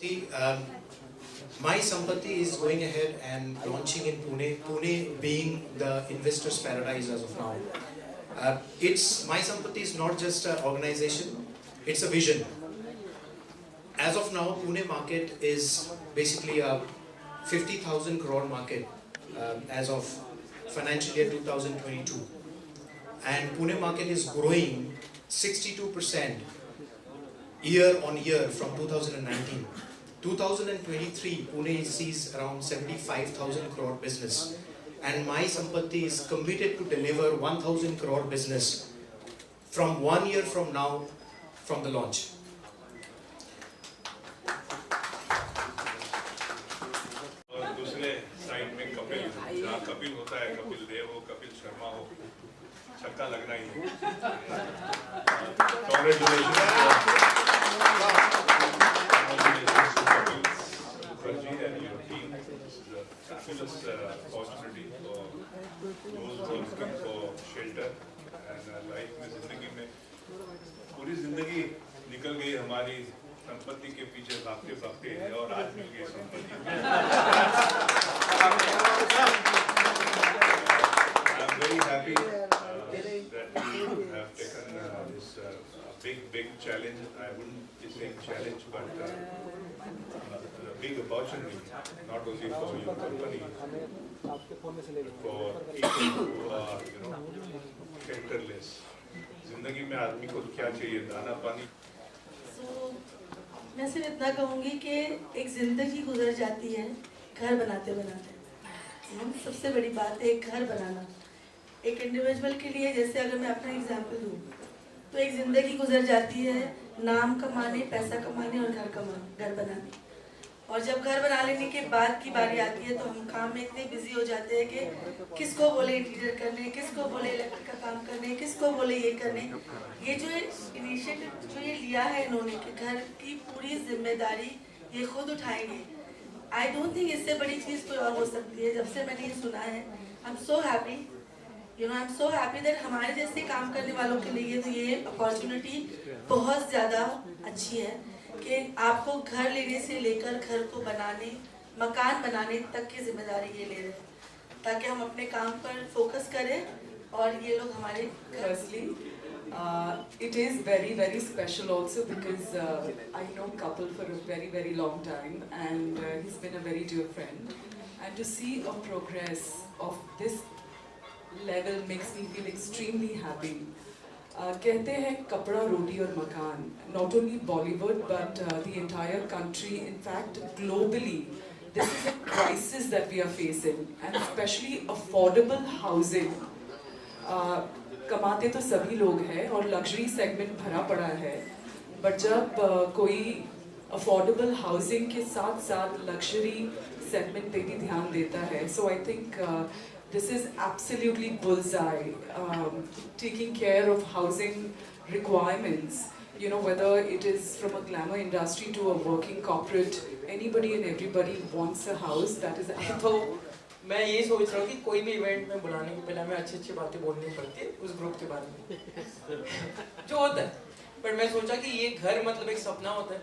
My Sampatti is going ahead and launching in Pune. Pune being the investors' paradise as of now. My Sampatti is not just an organization; it's a vision. As of now, Pune market is basically a 50,000 crore market as of financial year 2022, and Pune market is growing 62% year on year from 2019. 2023, Pune sees around 75,000 crore business, and My Sampatti is committed to deliver 1,000 crore business from 1 year from now, from the launch. और दूसरे side में कपिल, जहाँ कपिल होता है, कपिल देव हो, कपिल शर्मा हो, छक्का लगना ही है। Fabulous opportunity for those who are looking for shelter and life में जिंदगी में पूरी जिंदगी निकल गई हमारी संपत्ति के पीछे भागते भागते और आज मिल गई संपत्ति। I'm very happy that you have taken this big challenge. I wouldn't be saying challenge, but a big opportunity, not only for your company, for people who are, shelterless. जिंदगी में आदमी को क्या चाहिए? दाना पानी। मैं सिर्फ इतना कहूँगी कि एक जिंदगी गुजर जाती है घर बनाते बनाते। सबसे बड़ी बात है एक घर बनाना। एक इंडिविजुअल के लिए, जैसे अगर मैं अपना एग्जांपल दूँ, तो एक जिंदगी गुजर जाती है नाम कमाने, पैसा कमाने और घर बनाने। और जब घर बना लेने के बाद की बारी आती है तो हम काम में इतने बिजी हो जाते हैं कि किसको बोले इंटीरियर करने, किसको बोले इलेक्ट्रिक का काम करने, किसको बोले ये करने। ये जो इनिशिएटिव जो ये लिया है इन्होंने कि घर की पूरी जिम्मेदारी ये खुद उठाएंगे, आई डोंट थिंक इससे बड़ी चीज़ कोई और हो सकती है। जब से मैंने ये सुना है, I am so happy, I am so happy that हमारे जैसे काम करने वालों के लिए तो ये अपॉर्चुनिटी बहुत ज़्यादा अच्छी है कि आपको घर लेने से लेकर घर को बनाने, मकान बनाने तक की जिम्मेदारी ये ले रहे हैं, ताकि हम अपने काम पर फोकस करें और ये लोग हमारे Firstly, it is very special also because I know Kapil for a very long time and he's been a very dear friend, and to see a progress of this level makes me feel extremely happy. कहते हैं कपड़ा, रोटी और मकान, not only Bollywood but the entire country, in fact globally, this is a crisis that we are facing, and especially affordable housing. कमाते तो सभी लोग हैं और लग्जरी सेगमेंट भरा पड़ा है, बट जब कोई अफोर्डेबल हाउसिंग के साथ साथ लग्जरी सेगमेंट पे भी ध्यान देता है, so I think this is absolutely bullseye, taking care of housing requirements, whether it is from a glamour industry to a working corporate, anybody and everybody wants a house that is तो मैं ये सोच रहा हूँ कि कोई भी event में बुलाने के पहले हमें अच्छी बातें बोलनी पड़ती है उस ग्रुप के बारे में जो होता है, बट मैं सोचा कि ये घर मतलब एक सपना होता है,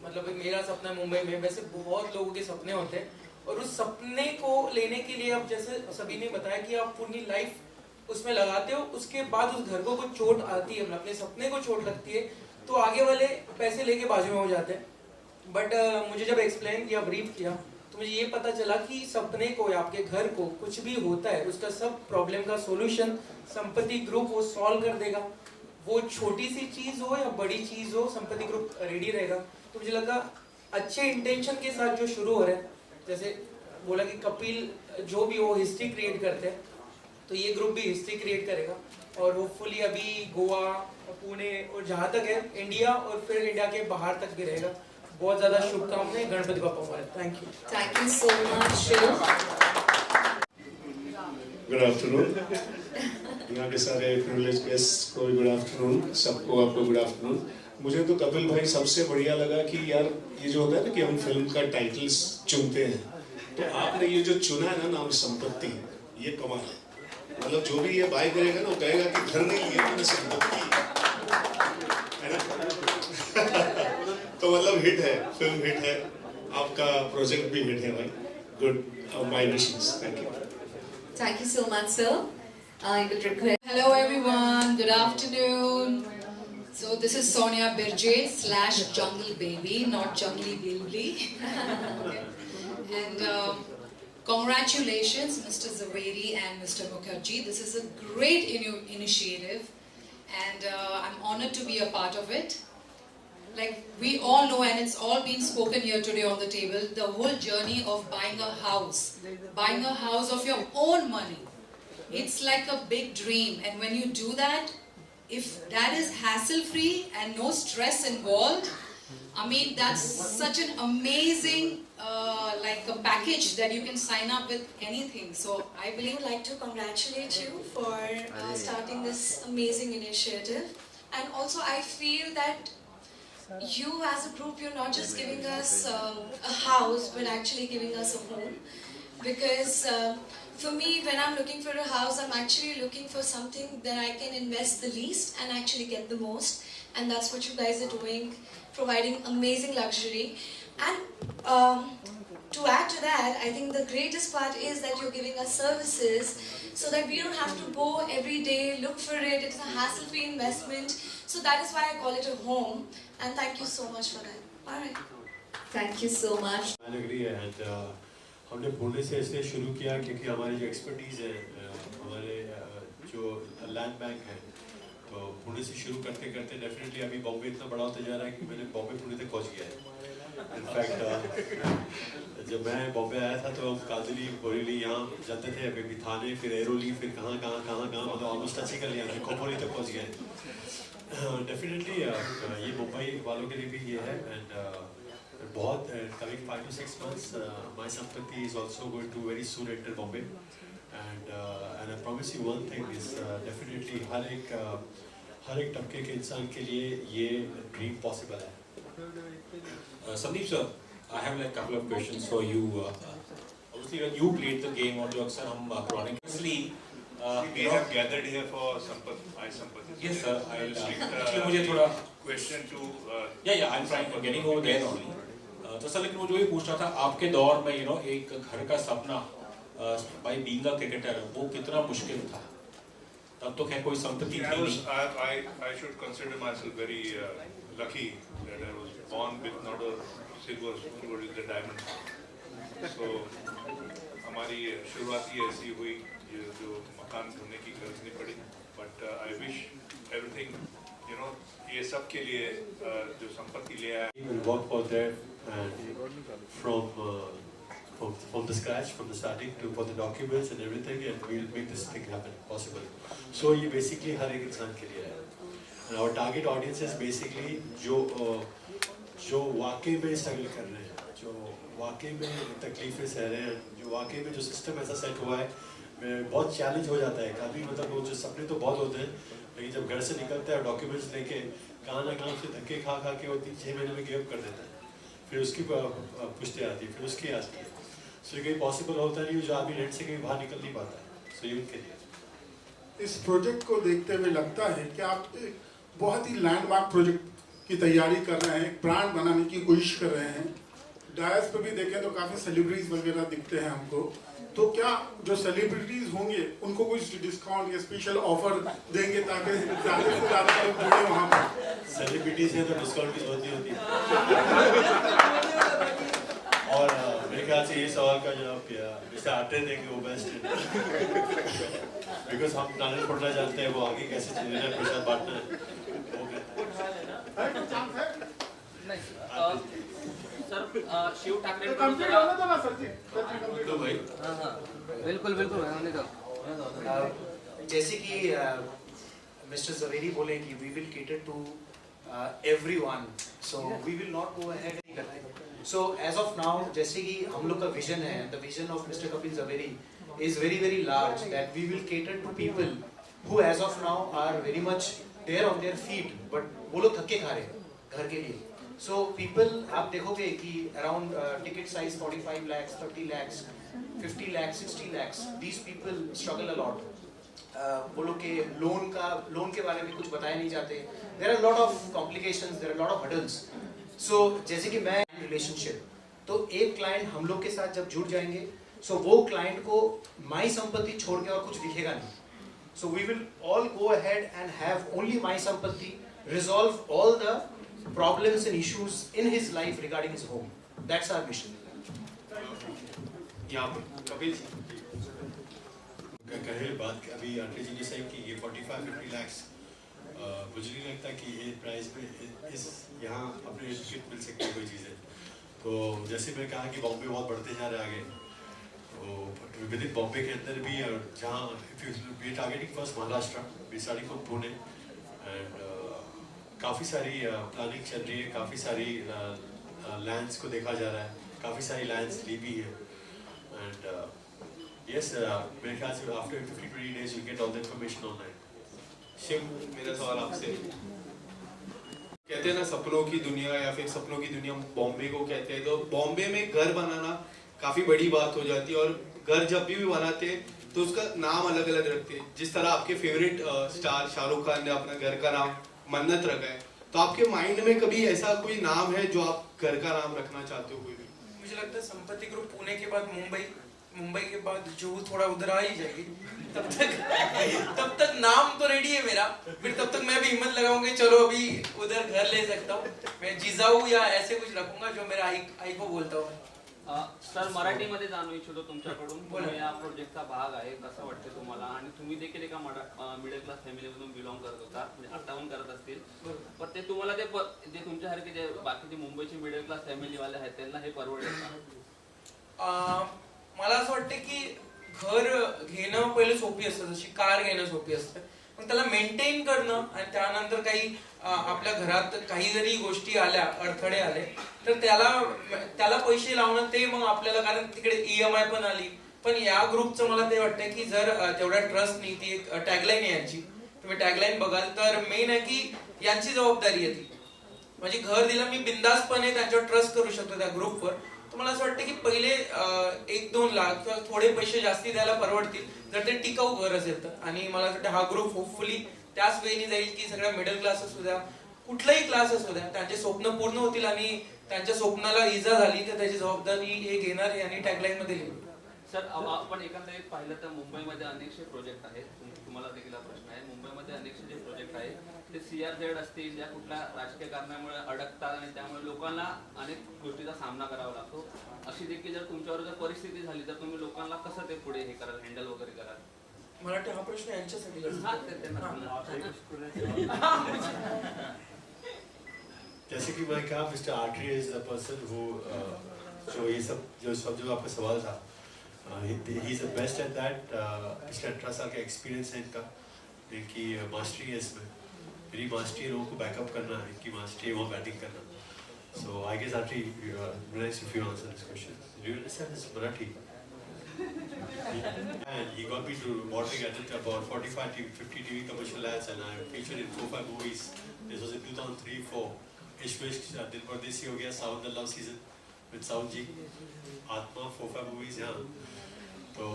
मतलब मेरा सपना मुंबई में, वैसे बहुत लोगों के सपने होते हैं, और उस सपने को लेने के लिए अब जैसे सभी ने बताया कि आप पूरी लाइफ उसमें लगाते हो, उसके बाद उस घर को कुछ चोट आती है, अपने सपने को चोट लगती है, तो आगे वाले पैसे लेके बाजू में हो जाते हैं। बट मुझे जब एक्सप्लेन किया, ब्रीफ किया, तो मुझे ये पता चला कि सपने को या आपके घर को कुछ भी होता है, उसका सब प्रॉब्लम का सोल्यूशन संपत्ति ग्रुप वो सॉल्व कर देगा। वो छोटी सी चीज़ हो या बड़ी चीज़ हो, संपत्ति ग्रुप रेडी रहेगा। तो मुझे लगा अच्छे इंटेंशन के साथ जो शुरू हो रहा है, जैसे बोला कि कपिल जो भी वो हिस्ट्री क्रिएट करते हैं, तो ये ग्रुप भी हिस्ट्री क्रिएट करेगा और होपफुली अभी गोवा, पुणे और जहाँ तक है इंडिया और फिर इंडिया के बाहर तक भी रहेगा। बहुत ज़्यादा शुभकामनाएं, Ganpati Bappa Morya. Thank you so much Shiv. Good afternoon, यहाँ के सारे प्रिविलेज गेस्ट को गुड आफ्टरनून, सबको आपको गुड आफ्टरनून। मुझे तो कपिल भाई सबसे बढ़िया लगा कि यार ये जो होता है ना कि हम फिल्म का टाइटल्स चुनते हैं, तो आपने ये जो चुना है ना नाम संपत्ति, ये कमाल है। मतलब जो भी ये बाय करेगा ना वो कहेगा कि घर नहीं लिया मैंने, संपत्ति है ना। तो मतलब हिट है, फिल्म हिट है। आपका प्रोजेक्ट भी हिट है भाई. Good, my wishes. Thank you. Thank you so much, sir. I will request. Hello, everyone. Good afternoon. So this is Sonia Birje / Jungle Baby, not Jungly Bilbly. And congratulations, Mr. Zaveri and Mr. Mukherjee. This is a great initiative, and I'm honored to be a part of it. Like we all know, and it's all been spoken here today on the table, the whole journey of buying a house of your own money. It's like a big dream, and when you do that, if that is hassle-free and no stress involved, I mean, that's such an amazing like a package that you can sign up with anything. So I We believe would like to congratulate you for starting this amazing initiative. And also I feel that you as a group, you're not just giving us a house, but actually giving us a home. Because for me, when I'm looking for a house, I'm actually looking for something that I can invest the least and actually get the most. And that's what you guys are doing, providing amazing luxury. And to add to that, I think the greatest part is that you're giving us services so that we don't have to go every day, look for it. It's a hassle-free investment. So that is why I call it a home. And thank you so much for that. All right. thank you so much. I agree, and हमने पुणे से इसलिए शुरू किया क्योंकि हमारी जो expertise है, हमारे जो लैंड बैंक है, तो पुणे से शुरू करते करते डेफिनेटली अभी बॉम्बे इतना बड़ा होता जा रहा है कि मैंने बॉम्बे पुणे तक पहुंच गया है. इनफैक्ट जब मैं बॉम्बे आया था तो हम काजली बोरीली यहाँ जाते थे, अभी थाने, फिर एरोली, फिर कहाँ मतलब ऑलमोस्ट टच ही कर लिया, फिर खोपोली तक पहुँच गए. डेफिनेटली ये मुंबई वालों के लिए भी ये है, एंड बहुत coming 5 to 6 months, my Sampati is also going to very soon enter Bombay, and I promise you one thing is definitely हर एक तबके के इंसान के लिए ये dream possible है. Sandeep sir, I have like a couple of questions for you. Obviously, when you played the game, और जो अक्सर हम chronically We have gathered here for my Sampati. Yes sir, I'll Actually, मुझे थोड़ा question to yeah I'm trying getting over there only. तो sir लेकिन मुझे वही पूछना था, आपके दौर में एक घर का सपना by being a cricketer वो कितना मुश्किल था? तब तो खैर कोई संपत्ति थी नहीं. I should consider myself very lucky that I was born with not a silver spoon but with a diamond. So हमारी शुरुआत ही ऐसी हुई, ये जो मकान ढूंढने की गरज नहीं पड़ी. But I wish everything, ये सब के लिए जो संपत्ति ले आया. We will work for that, and from the scratch, from the starting to for the documents and everything, and we will make this thing happen possible. So ये basically हर एक इंसान के लिए है. And our target audience is basically जो वाकई में struggle कर रहे हैं, जो वाकई में तकलीफें सह रहे हैं, जो वाकई में जो सिस्टम ऐसा सेट हुआ है, बहुत चैलेंज हो जाता है कभी. मतलब वो जो सपने तो बहुत होते हैं, लेकिन जब घर से निकलते हैं डॉक्यूमेंट्स लेके कहाँ ना कहाँ से धक्के खा के वो 3-6 महीने में गिव अप कर देता है. फिर उसकी पुष्टि आती है, फिर उसकी आती है. सो ये कहीं पॉसिबल होता नहीं, जो आदमी रेंट से कहीं बाहर निकल नहीं पाता है. सो ये उनके लिए इस प्रोजेक्ट को देखते हुए लगता है कि आप एक बहुत ही लैंडमार्क प्रोजेक्ट की तैयारी कर रहे हैं, एक ब्रांड बनाने की कोशिश कर रहे हैं. डायस पे भी देखें तो काफ़ी सेलिब्रिटीज़ वगैरह दिखते हैं हमको. तो क्या जो सेलिब्रिटीज़ होंगे उनको कुछ डिस्काउंट या स्पेशल ऑफर देंगे ताकि ज़्यादा से ज़्यादा लोग जुड़े वहाँ पर? सेलिब्रिटीज़ हैं तो डिस्काउंट की जरूरत नहीं होती. और मेरे ख्याल से ये सवाल का जवाब किया जैसे आते देंगे वो बेस्ट है. बिकॉज हम नारियल फोड़ना जानते हैं, वो आगे कैसे चलना है, प्रसाद बांटना है. सर शिव ठाकरे तो भाई बिल्कुल जैसे कि मिस्टर जवेरी बोले कि we will cater to everyone, so we will not go ahead नहीं करते. So as of now, जैसे कि हम लोग का विजन है, the vision of Mr. Kapil Zaveri is very very large, that we will cater to people who as of now are very much there on their feet, but वो लोग थक्के खा रहे हैं घर के लिए. So people, आप देखोगे कि around ticket size 45 lakhs, 30 lakhs, 50 lakhs, 60 lakhs, these people struggle a lot. वो लोग के लोन के बारे में कुछ बताए नहीं जाते. There are a lot of complications, there are a lot of hurdles. So जैसे कि मैं relationship, तो एक क्लाइंट हम लोग के साथ जब जुड़ जाएंगे, सो वो क्लाइंट को माई संपत्ति छोड़ के और कुछ दिखेगा नहीं. So we will all go ahead and have only My Sampatti resolve all the problems and issues in his life regarding his home. That's our mission. यहाँ पर कपिल कहे बात अभी आंटी जी ने सही कि ये 45-50 lakhs मुझे नहीं लगता कि ये प्राइस में इस यहाँ अपने टिकट मिल सकती है कोई चीज़ें. तो जैसे मैं कहा कि बॉम्बे बहुत बढ़ते जा रहे हैं आगे, तो विद इन बॉम्बे के अंदर भी जहाँ we targeting first Maharashtra, we starting from Pune and काफ़ी सारी प्लानिंग चल रही है, काफ़ी सारी लैंड्स को देखा जा रहा है, काफ़ी सारी लैंड्स ली भी है एंड यस मेरे ख्याल से after 50-20 days you get all the information online. Shiv, मेरा सवाल आपसे, कहते हैं ना सपनों की दुनिया या फिर सपनों की दुनिया बॉम्बे को कहते हैं, तो बॉम्बे में घर बनाना काफी बड़ी बात हो जाती है और घर जब भी बनाते हैं तो उसका नाम अलग अलग रखते हैं. जिस तरह आपके फेवरेट स्टार शाहरुख खान ने अपना घर का नाम मन्नत रखा है, तो आपके माइंड में कभी ऐसा कोई नाम है जो आप घर का नाम रखना चाहते हो? कोई भी? मुझे लगता है संपत्ति ग्रुप पुणे के बाद मुंबई के बाद जो थोड़ा उधर आ ही जाएगी, तब तक नाम तो रेडी है मेरा. फिर तब तक मैं भी हिम्मत लगाऊंगी, चलो अभी उधर घर ले सकता हूँ, मैं जिजाऊ या ऐसे कुछ रखूंगा जो मेरा आई को बोलता हूँ. सर, मराठीमध्ये जाणू इच्छितो तुमच्याकडून, तुम्ही या प्रोजेक्टचा भाग आहे, कसं वाटतं तुम्हाला? आणि तुम्ही देखील एका मिडल क्लास फॅमिलीमधून बिलॉंग करत होता, म्हणजे आता पण करत असतील, पण ते तुम्हाला ते जे तुमच्यासारखे जे बाकीचे मुंबईचे मिडल क्लास फॅमिलीवाले आहेत त्यांना हे परवडेल का? मला असं वाटतं की घर घेणं पहिले सोपी असतं, जशी कार घेणं सोपी असतं, पण त्याला मेंटेन करणं आणि त्यानंतर काही आपल्या घरात काही जरी गोष्टी आल्या, अडथळे आले, तर त्याला पैसे लावणं ते मग आपल्याला, कारण तिकडे EMI पण आली. पण या ग्रुपचं मला ते वाटतं की जर तेवढ्या ट्रस्टनी, ती एक टॅगलाईन आहे यांची, तुम्ही टॅगलाईन बघाल तर मेन आहे की यांची जबाबदारी आहे ती, म्हणजे घर दिलं मी बिंदासपणे त्यांच्यावर ट्रस्ट करू शकतो त्या ग्रुपवर. तर मला असं वाटतं की पहिले 1-2 लाख किंवा थोडे पैसे जास्ती द्यायला परवडतील जर ते टिकाऊ घर असेल तर. आणि मला वाटतं हा ग्रुप होपफुली त्याच वेळी जाईल की सगळ्या मिडल क्लास असू द्या, कुठलाही क्लास असू द्या, त्यांचे स्वप्न पूर्ण होतील आणि त्यांच्या स्वप्नाला इजा झाली तर त्याची जबाबदारी हे घेणार यांनी टॅगलाईन मध्ये लिहिली. सर, आपण एकंदरीत पाहिलं तर मुंबईमध्ये अनेकशे प्रोजेक्ट आहेत, तुम्हाला देखील हा प्रश्न आहे, मुंबईमध्ये अनेकशे जे प्रोजेक्ट आहेत ते CRZ असतील, या कुठल्या राजकीय कारणामुळे अडकतात आणि त्यामुळे लोकांना अनेक गोष्टीचा सामना करावा लागतो. अशी देखील जर तुमच्यावर जर परिस्थिती झाली तर तुम्ही लोकांना कसं ते पुढे हे कराल, हँडल वगैरे कराल? मला वाटतं हा प्रश्न यांच्यासाठी जैसे कि मैं कहा, mister artery is the person who जो ये सब जो आपका सवाल था, he is the best at that. पिछले 18 साल का एक्सपीरियंस है इनका, इनकी मास्टरी है इसमें. मेरी मास्टरी है लोगों को बैकअप करना, इनकी मास्टरी है वहाँ बैटिंग करना. So I guess Arti, nice if you answer this question. Do you understand this Marathi? And he got me to modeling at about 45-50 TV commercial ads, and I featured in 4-5 movies. This was in 2003-4. Ishq Vishk, Dil Pardesi ho gaya, Sawan the Love Season with Sawan ji, Atma, 4-5 movies. Yeah. तो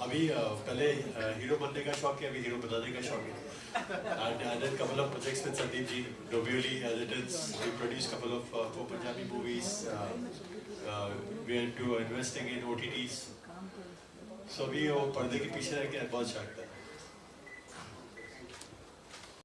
अभी पहले hero बनने का शौक है, अभी hero बनाने का शौक है. I did a couple of projects with Sandeep ji, Dobioli as it is. We produced a couple of 4 Punjabi movies. We are into investing in OTTs. So अभी वो पर्दे के पीछे रह के बहुत चाहता है.